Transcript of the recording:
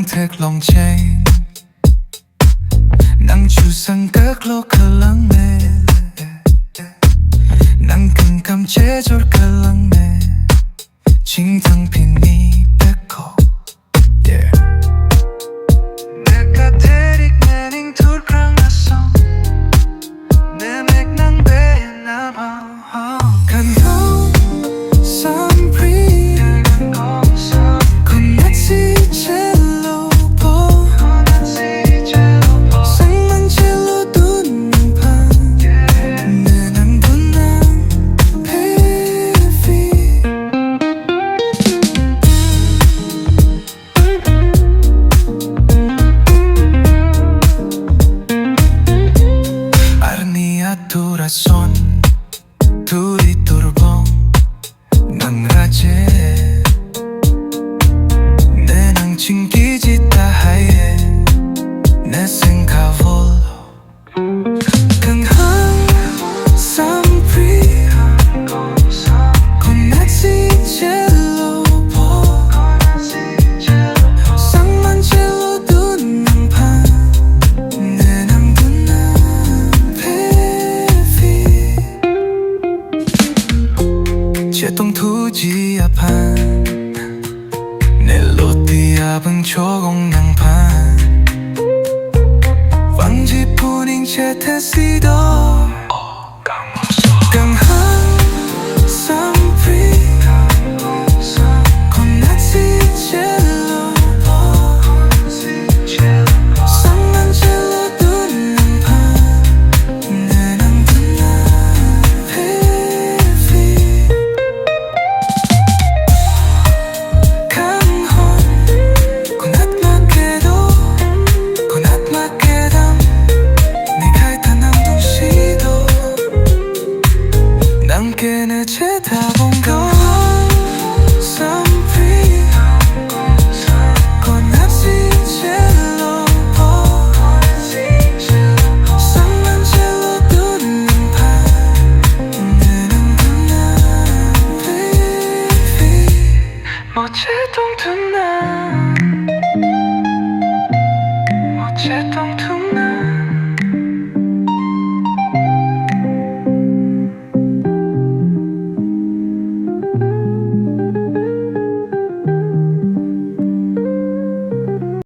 Thek long chain Nang chu sang các lô khờ lăng mê Nang cần cầm chế chốt khờ lăng mê Chính thăng pin ni beko 내가 대릭내닝 둘랑 났어 내 맥낭 배에 남아 간호 삼프리 건나지 젤로보 상만질로 두는 판 내 남분남 베비 Corazón 둘이 뚫어본 넌 라제 내 낭친 기지다 하얘 내 생각을 강한 삼프리 건나지 젤로보 상만질로 두는 판 내 남분남 제똥투지 앞판 내 로티 앞은 초공양판 왕지 푸딩 채테시도 강한 삼프리 건나지 젤로보 상만질로 두는 판 내 남분남 베비 내 쳐다본 건 삼프리 건나지 젤로보 상만질로 두는 판 내 남분남 베이비 모체통 투나 모체통